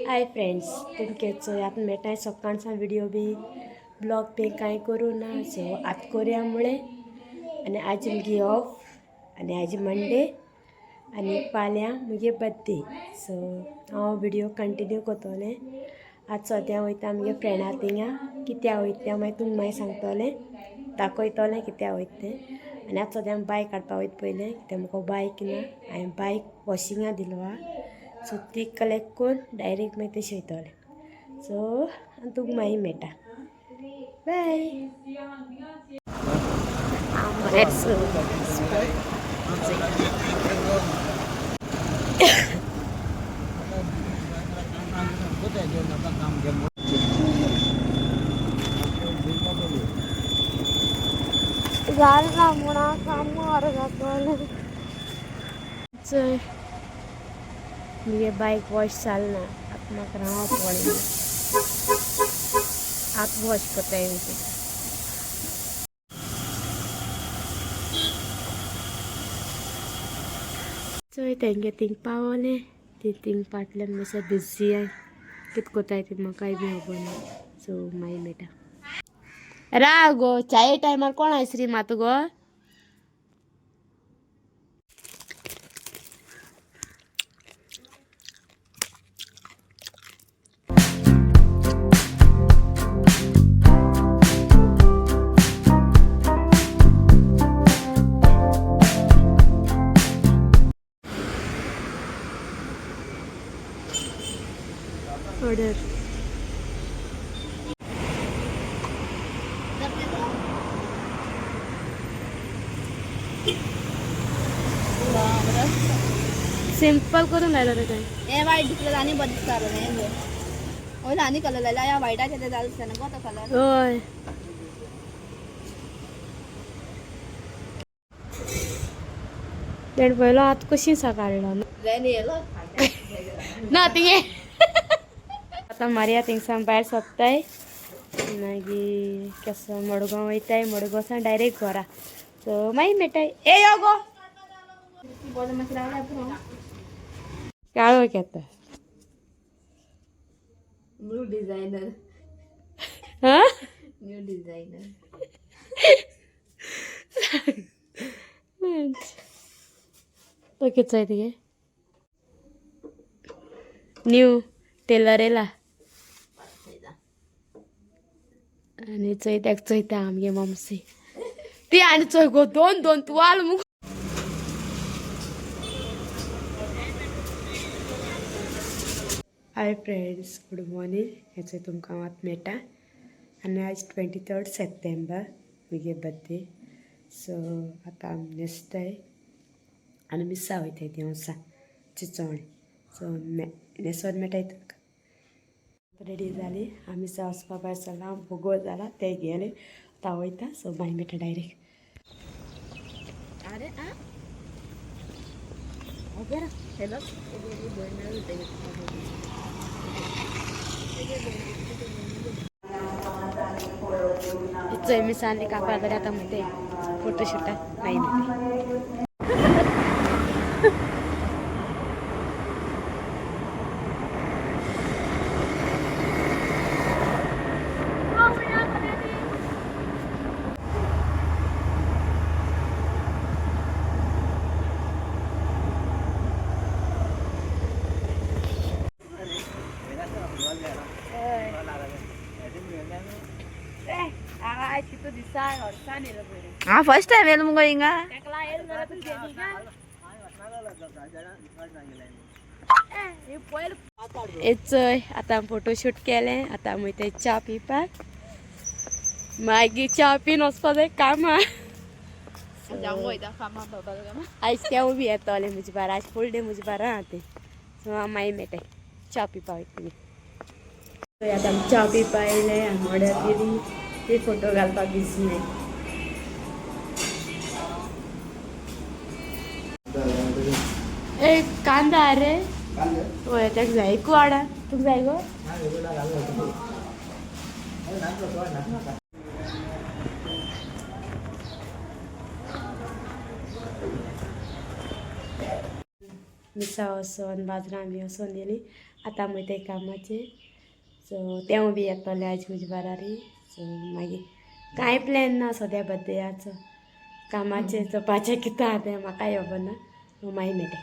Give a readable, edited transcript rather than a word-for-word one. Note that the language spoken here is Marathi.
हाय फ्रेंड्स, तुम कैसे हो? आता मेटा सकाळचा व्हिडिओ बी ब्लॉग पे काय करू ना सो आत करूयामुळे आणि आज मुगे ऑफ आणि आज मंडे आणि फाल्यां मुगे बर्थडे सो हांव व्हिडिओ कंटिन्यू करतलें. आज सद्या वयता मुगे फ्रेंडा थिंगा कित्या वयता मागीर तुमकां मागीर सांगतलें दाखयतलें कित्या वयता तें. आनी आज सद्या बायक काडपा वयता पयलें कित्याक म्हाका बायक ना हांवें बायक वॉशिंगा दिलो हा सो ती कलेक्ट करून डायरेक्ट मागीर तशें वयतलें सो तुमकां मागीर मेळटा. बाय. झालं म्हणा काम मुगे बाइक वॉश चलना आत म्हाका रावप पडलें आत वॉश कोत्ताय चोय तेंगे थिंग पावलें ती थिंग पाटलें मातशें बिजी आय कितें कोत्ताय ती म्हाकाय बी खबर ना सो मागीर मेळटा. रा गो चाये टायमार कोण आयस्री मात गो ऑर्डर सिंपल करून लायलो रे काय हे वाईट दिसलं आणि बंद दिसतालो न्ही ओ ल्हानी कलर लायला या वायटाचे ते जाल दिसना गो तो कलर होय तेण पयलो आत कशी काडलो रेनी येलो ना तिंगे आतां मारया थिंगसान भायर सोंपताय मागीर केसो मडगांव वयताय मडगांवसान डायरेक्ट घरा सो मागीर मेळटाय. ए यो गो बोल मातशें रावल्या पुरो काळो घेता न्यू डिझायनर हा न्यू डिझायनर तो कितलो जाय तुगे न्यू टेलर येला आनी चोयत्याक चोयता आमगे मम्सी ती आनी चोय गो दोन दोन तुवाल मुगो. Hi friends, good morning. हेचो तुमकां आत मेळटा आनी आज 23 सप्टेंबर मुगे बर्थडे सो आतां आमी न्हेसताय आनी मिसा वयताय देवसा चिंचोवणी सो न्हेसोन मेळटाय तुमकां. रेडी जाली आमी मिसा वचपा भायर सरला भोगो जाला ते गेले आतां वयता सो मागीर मेळटा डायरेक्ट. अरे आ ओके हेलो चोय मिसांनी कापा बरें आतां म्हणटे फोटोशूटा मागीर मेळटा. हाँ फर्स्ट टाइम येलो मुगो हिंगा चोय आतां फोटोशूट केलें आतां वयताय च्या पिवपाक मागीर च्या पिवन वचपा जाय कामां. आयज तेवूय बी येतोलें म्हजे बारा आज फूल डे म्हजे बारा आहा तें सो हांव मागीर मेळटाय च्या पिवपा वयतलें. आतां आमी च्या पिवपा येयलें आनी ऑर्डर दिली ती फोटो घालपाक बिजी नाय. एक कांदा रे होय ताका जाय एकू वाडा तुका जाय गो मिसा वचोन बाजरां बी वचोन दिली आतां वयताय कामाचेर सो तें बी येतलें आज म्हजे बारारी सो मागीर कांय प्लॅन ना सद्या बड्डेयाचो कामाचेर चोवपाचें कितें आहा तें म्हाकाय खबर ना मागीर मेळटा